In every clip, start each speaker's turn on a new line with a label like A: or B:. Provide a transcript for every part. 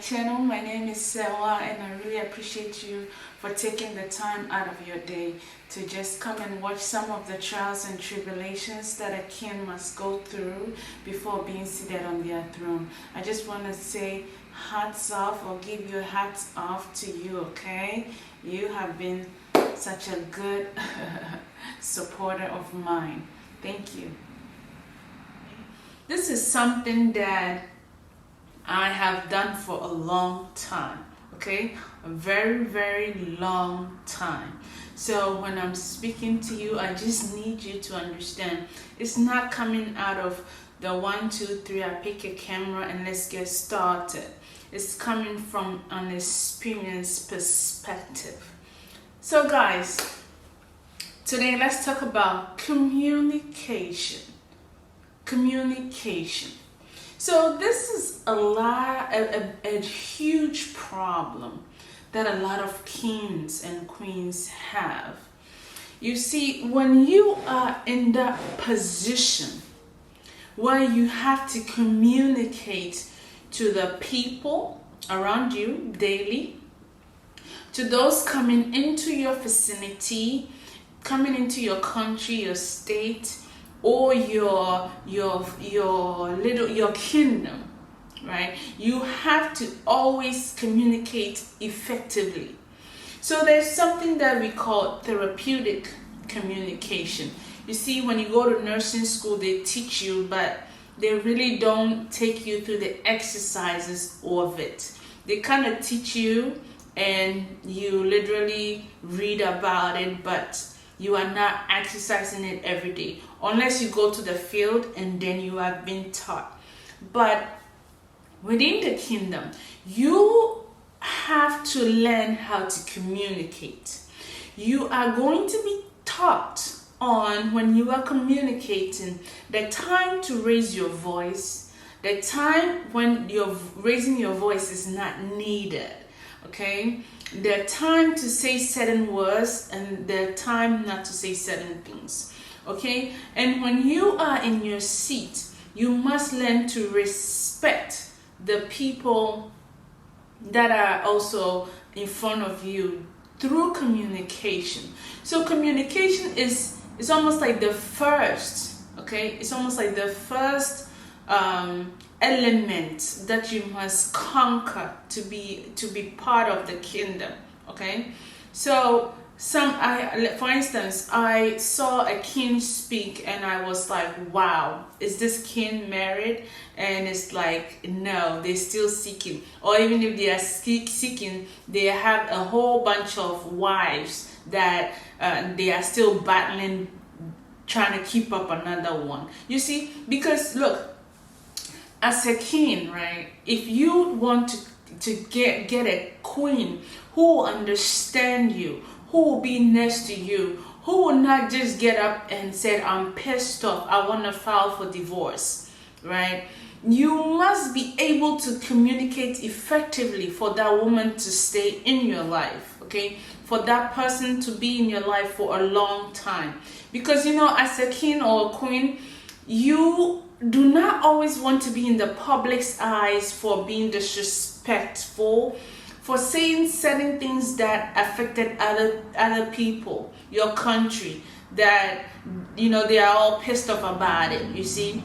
A: channel. My name is Sewa, and I really appreciate you for taking the time out of your day to just come and watch some of the trials and tribulations that a king must go through before being seated on their throne. I just want to say hats off, or give your hats off to you, okay? You have been such a good supporter of mine. Thank you. This is something that I have done for a long time, okay? A very, very long time. So when I'm speaking to you, I just need you to understand it's not coming out of the 1, 2, 3, I pick a camera and let's get started. It's coming from an experience perspective. So guys, today let's talk about communication. Communication. So this is a huge problem that a lot of kings and queens have. You see, when you are in that position where you have to communicate to the people around you daily, to those coming into your vicinity, coming into your country, your state, or your kingdom, right? You have to always communicate effectively. So there's something that we call therapeutic communication. You see, when you go to nursing school, they teach you, but they really don't take you through the exercises of it. They kind of teach you and you literally read about it, but you are not exercising it every day, unless you go to the field and then you have been taught. But within the kingdom, you have to learn how to communicate. You are going to be taught on, when you are communicating, the time to raise your voice, the time when you're raising your voice is not needed, okay? The time to say certain words and the time not to say certain things, okay? And when you are in your seat, you must learn to respect the people that are also in front of you through communication. So communication is almost like the first, okay? It's almost like the first element that you must conquer to be part of the kingdom, okay? So for instance, I saw a king speak and I was like, wow, is this king married? And it's like, no, they're still seeking. Or even if they are seeking, they have a whole bunch of wives that they are still battling, trying to keep up another one. You see, because look, as a king, right, if you want to get a queen who will understand you, who will be next to you, who will not just get up and say, I'm pissed off, I want to file for divorce, right? You must be able to communicate effectively for that woman to stay in your life, okay? For that person to be in your life for a long time. Because, you know, as a king or a queen, you do not always want to be in the public's eyes for being disrespectful, for saying certain things that affected other people, your country, that, you know, they are all pissed off about it, you see.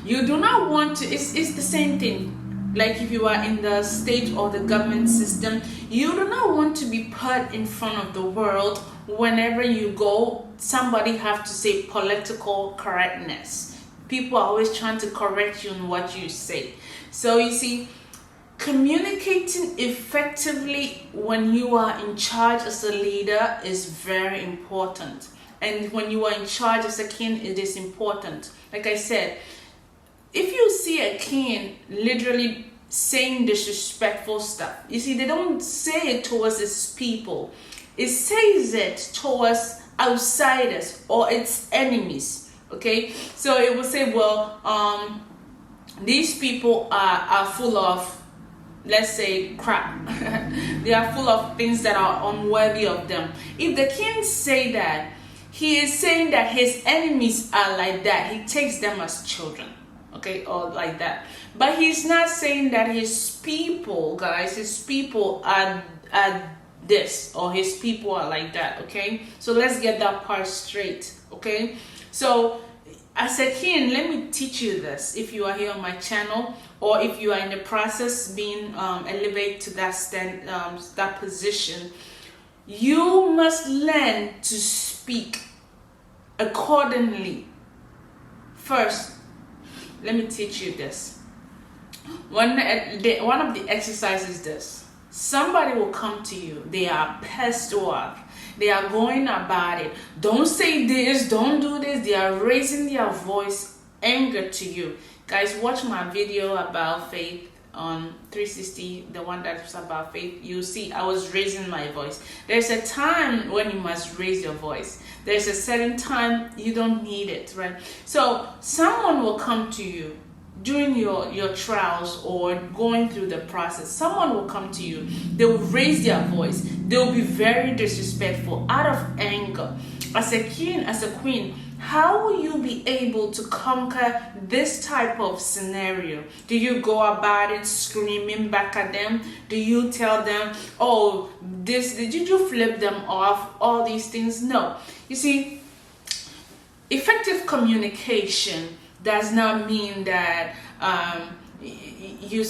A: You do not want to, it's the same thing. Like if you are in the state or the government system, you do not want to be put in front of the world whenever you go. Somebody have to say political correctness. People are always trying to correct you on what you say. So you see, communicating effectively when you are in charge as a leader is very important. And when you are in charge as a king, it is important. Like I said, if you see a king literally saying disrespectful stuff, you see, they don't say it towards his people. It says it towards outsiders or its enemies. Okay, so it will say, well, these people are full of, let's say, crap. They are full of things that are unworthy of them. If the king say that, he is saying that his enemies are like that. He takes them as children. okay, or like that. But he's not saying that his people, guys, his people are this, or his people are like that, okay? So let's get that part straight, okay? So as a king, let me teach you this. If you are here on my channel, or if you are in the process being elevated to that position, you must learn to speak accordingly. First, let me teach you this. One of the exercises is this. Somebody will come to you. They are pissed off. They are going about it. Don't say this. Don't do this. They are raising their voice, anger to you. Guys, watch my video about faith on 360, the one that's about faith. You see, I was raising my voice. There's a time when you must raise your voice. There's a certain time you don't need it, right? So someone will come to you during your trials or going through the process. Someone will come to you. They will raise their voice. They will be very disrespectful out of anger. As a king, as a queen, how will you be able to conquer this type of scenario? Do you go about it screaming back at them? Do you tell them, oh, this, did you flip them off? All these things? No. You see, effective communication does not mean that you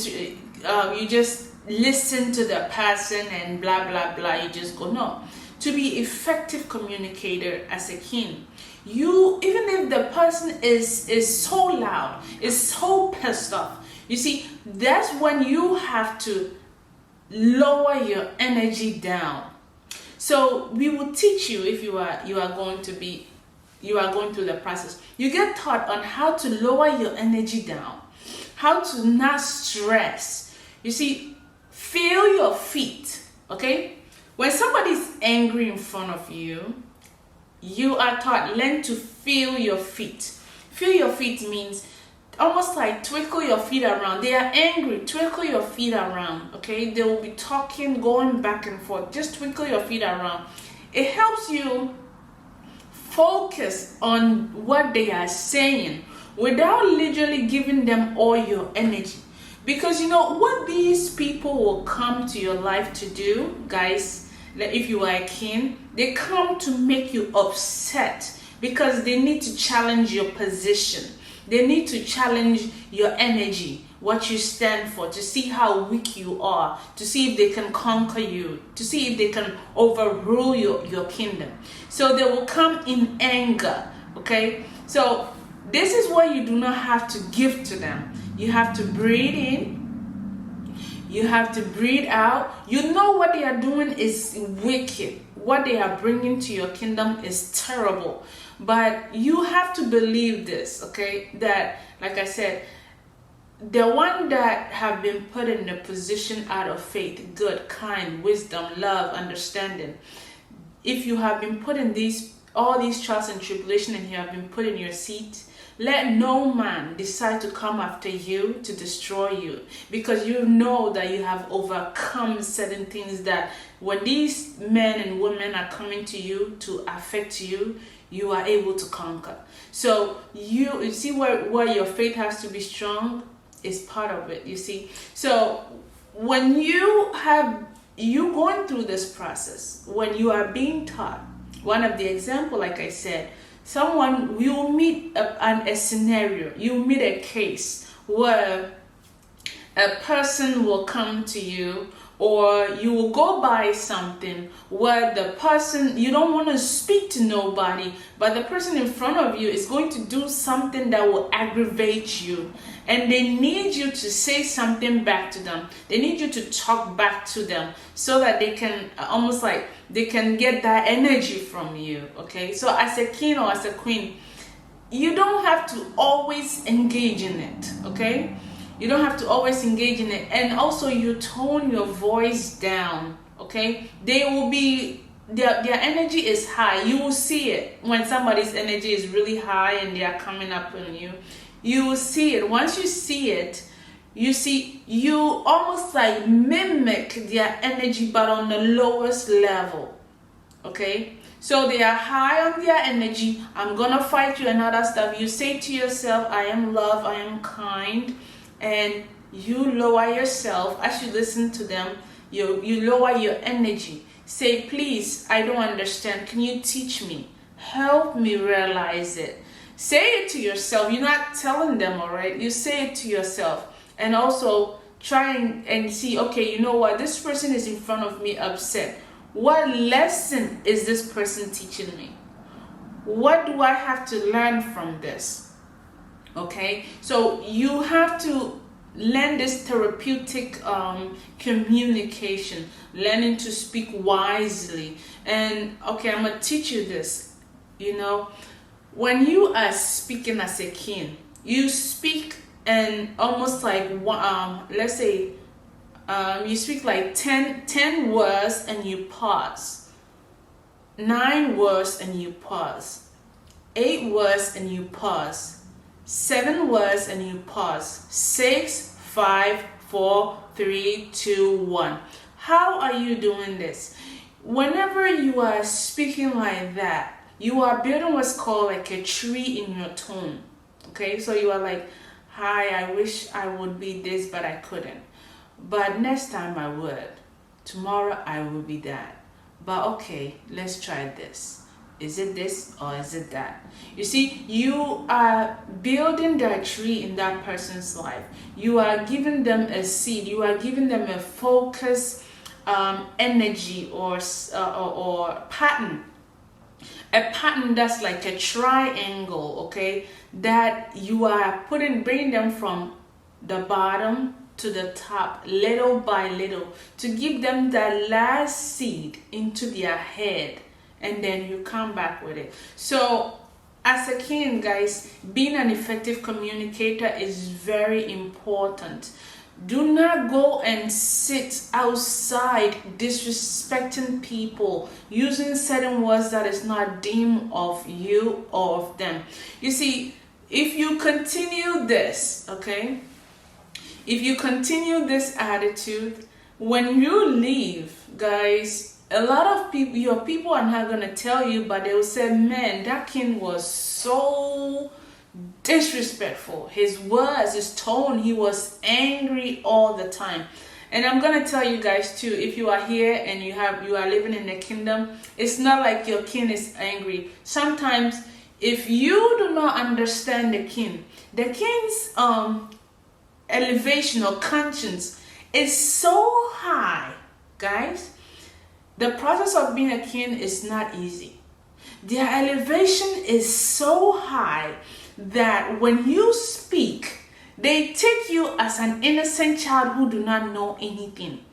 A: just listen to the person and blah blah blah, you just go. No. To be effective communicator as a king, you, even if the person is so loud, is so pissed off, you see, that's when you have to lower your energy down. So we will teach you, if you are going through the process, you get taught on how to lower your energy down, how to not stress. You see, feel your feet, okay? When somebody's angry in front of you, you are taught, learn to feel your feet. Feel your feet means almost like twinkle your feet around. They are angry, twinkle your feet around, okay? They will be talking, going back and forth. Just twinkle your feet around. It helps you focus on what they are saying without literally giving them all your energy. Because you know what these people will come to your life to do, guys, if you are a king, they come to make you upset because they need to challenge your position. They need to challenge your energy, what you stand for, to see how weak you are, to see if they can conquer you, to see if they can overrule your kingdom. So they will come in anger, okay? So this is what you do not have to give to them. You have to breathe in. You have to breathe out. You know what they are doing is wicked. What they are bringing to your kingdom is terrible. But you have to believe this, okay? That, like I said, the one that have been put in a position out of faith, good, kind, wisdom, love, understanding. If you have been put in all these trials and tribulations and you have been put in your seat, let no man decide to come after you to destroy you, because you know that you have overcome certain things, that when these men and women are coming to you to affect you, you are able to conquer. So you see where your faith has to be strong is part of it, you see. So when you going through this process, when you are being taught, one of the example, like I said, someone, you meet a scenario, you meet a case where a person will come to you, or you will go by something where the person, you don't want to speak to nobody, but the person in front of you is going to do something that will aggravate you, and they need you to say something back to them. They need you to talk back to them so that they can, almost like they can get that energy from you, okay? So as a king or as a queen, you don't have to always engage in it, okay? You don't have to always engage in it. And also you tone your voice down, okay? They will be, their energy is high. You will see it when somebody's energy is really high and they are coming up on you. You will see it. Once you see it, you almost like mimic their energy, but on the lowest level. Okay, so they are high on their energy. I'm gonna fight you and other stuff. You say to yourself, I am love, I am kind, and you lower yourself as you listen to them. You lower your energy. Say, please, I don't understand. Can you teach me? Help me realize it. Say it to yourself. You're not telling them, all right? You say it to yourself. And also try and see, okay, you know what? This person is in front of me upset. What lesson is this person teaching me? What do I have to learn from this? Okay, so you have to learn this therapeutic communication, learning to speak wisely. And okay, I'm gonna teach you this. You know, when you are speaking as a king, you speak and almost like let's say you speak like 10 words and you pause, 9 words and you pause, 8 words and you pause, 7 words and you pause, 6, 5, 4, 3, 2, 1. How are you doing this? Whenever you are speaking like that, you are building what's called like a tree in your tone. Okay, so you are like, hi, I wish I would be this, but I couldn't. But next time I would. Tomorrow I will be that. But okay, let's try this. Is it this or is it that? You see, you are building that tree in that person's life. You are giving them a seed. You are giving them a focus, energy or pattern. A pattern that's like a triangle, okay? That you are bringing them from the bottom to the top, little by little, to give them that last seed into their head, and then you come back with it. So as a king, guys, being an effective communicator is very important. Do not go and sit outside disrespecting people, using certain words that is not deemed of you or of them. You see, if you continue this, okay, if you continue this attitude, when you leave, guys, a lot of people, your people are not going to tell you, but they will say, man, that king was so disrespectful. His words, his tone, he was angry all the time. And I'm going to tell you guys too, if you are here and you are living in the kingdom, it's not like your king is angry. Sometimes if you do not understand the king's elevation or conscience is so high, guys. The process of being a king is not easy. Their elevation is so high that when you speak, they take you as an innocent child who do not know anything.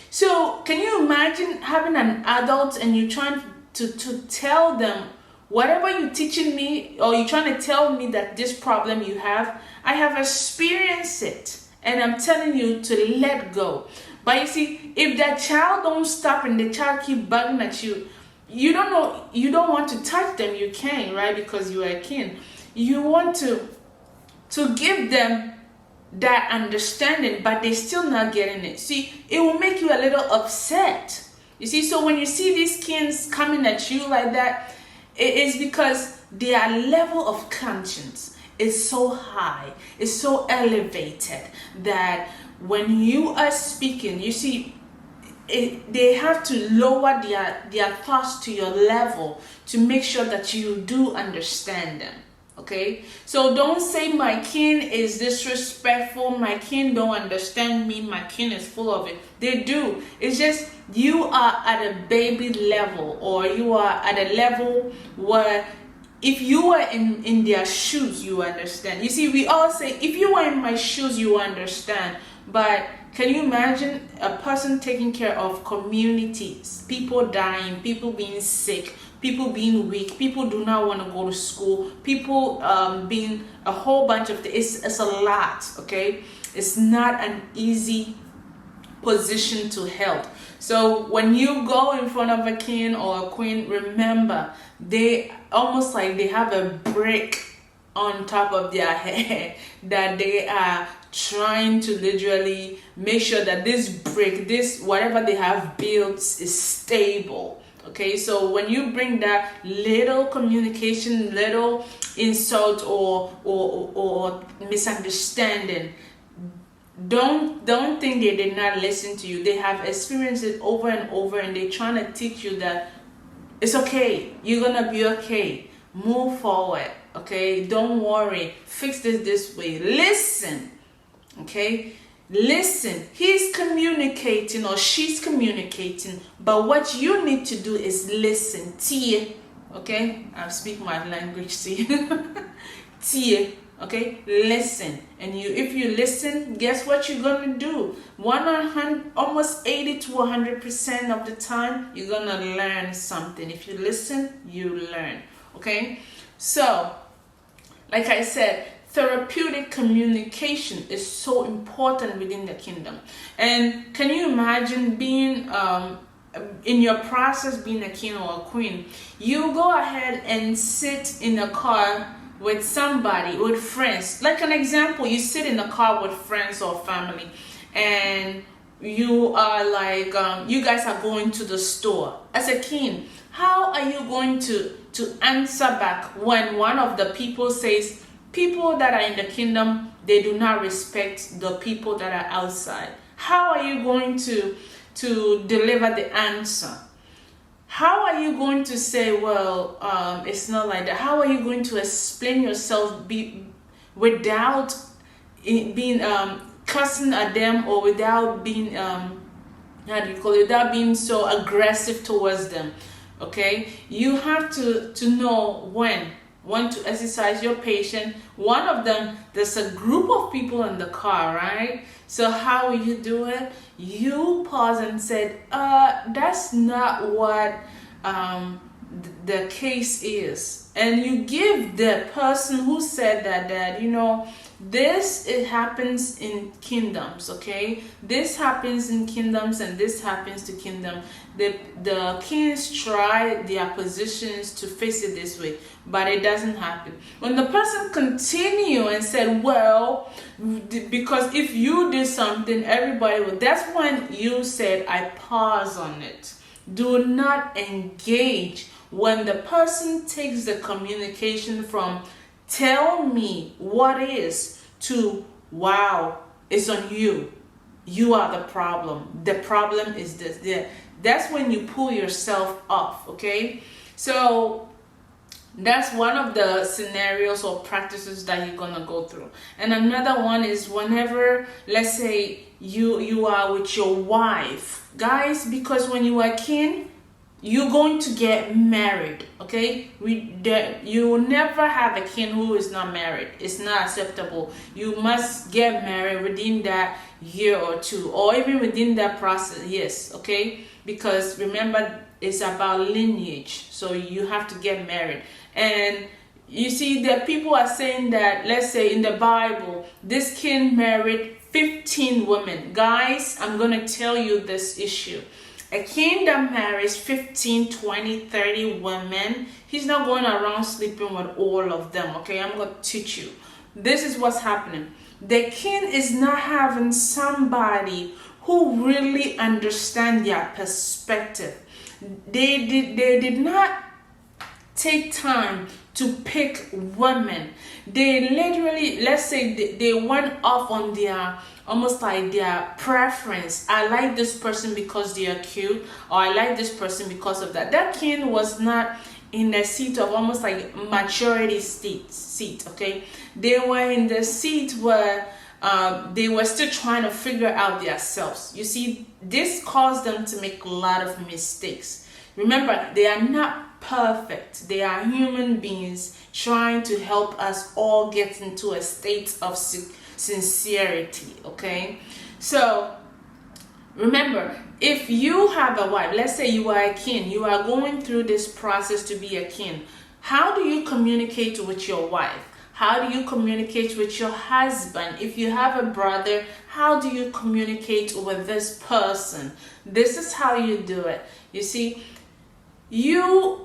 A: So can you imagine having an adult and you're trying to tell them, whatever you're teaching me, or you're trying to tell me that this problem you have, I have experienced it, and I'm telling you to let go. But you see, if that child don't stop and the child keep bugging at you, you don't want to touch them. You can, right? Because you are a king. You want to give them that understanding, but they're still not getting it. See, it will make you a little upset. You see, so when you see these kings coming at you like that, it is because their level of conscience is so high, is so elevated, that when you are speaking, you see, they have to lower their thoughts to your level to make sure that you do understand them. Okay, so don't say my king is disrespectful, my king don't understand me, my king is full of it. They do. It's just you are at a baby level, or you are at a level where if you were in their shoes, you understand. You see, we all say, if you were in my shoes, you understand. But can you imagine a person taking care of communities, people dying, people being sick, people being weak, people do not want to go to school, people being a whole bunch of things. It's a lot, okay? It's not an easy position to hold. So when you go in front of a king or a queen, remember, they almost like they have a brick on top of their head that they are trying to literally make sure that this brick, this whatever they have built is stable. Okay, so when you bring that little communication, little insult or misunderstanding, don't think they did not listen to you. They have experienced it over and over, and they're trying to teach you that it's okay, you're gonna be okay, move forward, okay, don't worry, fix this way, listen. Okay, listen, he's communicating or she's communicating, but what you need to do is listen. Tia, okay, I speak my language. See, tia, okay, listen. And if you listen, guess what you're gonna do? 100, almost 80 to 100% of the time, you're gonna learn something. If you listen, you learn. Okay, so like I said, therapeutic communication is so important within the kingdom. And can you imagine being in your process, being a king or a queen, you go ahead and sit in a car with somebody, with friends. Like an example, you sit in a car with friends or family, and you are like, you guys are going to the store. As a king, how are you going to answer back when one of the people says, people that are in the kingdom, they do not respect the people that are outside? How are you going to deliver the answer? How are you going to say, well, it's not like that? How are you going to explain yourself without being cussing at them, or without being how do you call it, without being so aggressive towards them? Okay, you have to know when to exercise your patience. One of them, there's a group of people in the car, right? So how will you do it? You pause and said, that's not what the case is. And you give the person who said that, you know, this, it happens in kingdoms, okay? This happens in kingdoms, and this happens to kingdom. The kings try their positions to face it this way, but it doesn't happen. When the person continue and said, well, because if you did something, everybody will, that's when you said, I pause on it. Do not engage when the person takes the communication from tell me what is to wow, it's on you. You are the problem. The problem is this. Yeah. That's when you pull yourself off, okay? So that's one of the scenarios or practices that you're gonna go through. And another one is whenever, let's say you are with your wife, guys, because when you are king, you're going to get married, okay? You will never have a king who is not married. It's not acceptable. You must get married within that year or two, or even within that process, yes, okay? Because remember, it's about lineage, so you have to get married. And you see that people are saying that, let's say in the Bible, this king married 15 women. Guys, I'm going to tell you this issue. A king that marries 15, 20, 30 women, he's not going around sleeping with all of them, okay? I'm going to teach you. This is what's happening. The king is not having somebody who really understands their perspective. They did not take time to pick women. They literally, let's say they went off on their, almost like their preference. I like this person because they are cute, or I like this person because of that. That king was not in the seat of almost like maturity seat, okay? They were in the seat where they were still trying to figure out themselves. You see, this caused them to make a lot of mistakes. Remember, they are not perfect. They are human beings trying to help us all get into a state of sincerity, okay? So remember, if you have a wife, let's say you are a king, you are going through this process to be a king. How do you communicate with your wife? How do you communicate with your husband? If you have a brother, how do you communicate with this person? This is how you do it. You see, I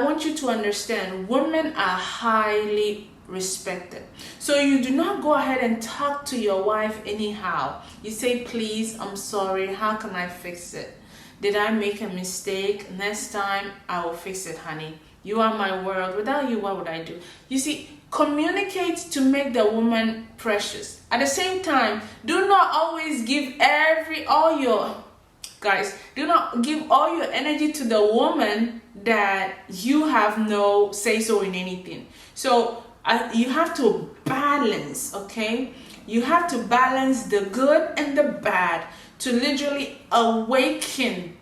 A: want you to understand, women are highly respect it. So you do not go ahead and talk to your wife anyhow. You say, please, I'm sorry, how can I fix it? Did I make a mistake? Next time I will fix it, honey. You are my world. Without you, what would I do? You see, communicate to make the woman precious. At the same time, do not always give all your energy to the woman that you have no say so in anything. So you have to balance, okay? You have to balance the good and the bad to literally awaken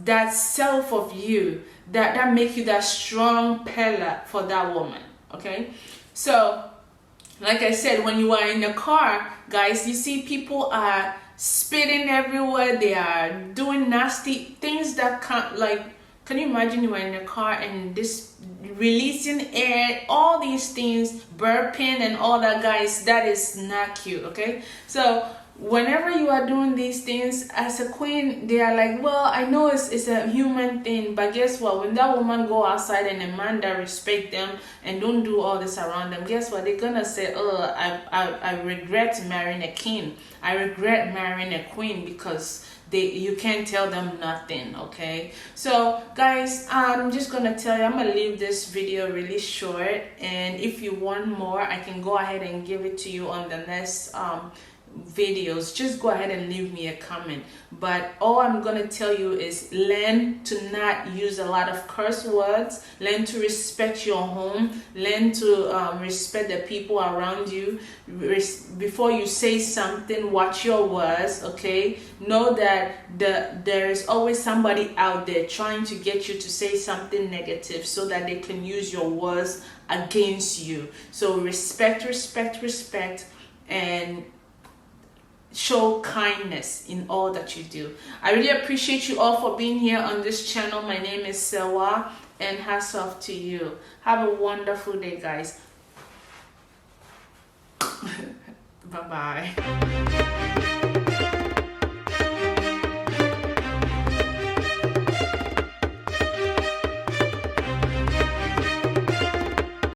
A: that self of you that make you that strong pillar for that woman, okay? So like I said, when you are in the car, guys, you see people are spitting everywhere. They are doing nasty things that can you imagine you are in a car and this releasing air, all these things, burping and all that, guys? That is not cute, okay? So whenever you are doing these things as a queen, they are like, well, I know it's a human thing, but guess what? When that woman go outside and a man that respect them and don't do all this around them, guess what? They're gonna say, oh, I regret marrying a king. I regret marrying a queen, because you can't tell them nothing, okay? So guys, I'm just gonna tell you, I'm gonna leave this video really short, and if you want more, I can go ahead and give it to you on the next videos. Just go ahead and leave me a comment. But all I'm gonna tell you is learn to not use a lot of curse words. Learn to respect your home. Learn to respect the people around you. Before you say something, watch your words, okay? Know that there is always somebody out there trying to get you to say something negative so that they can use your words against you. So respect, and show kindness in all that you do. I really appreciate you all for being here on this channel. My name is Sewa, and hats off to you. Have a wonderful day, guys. Bye-bye.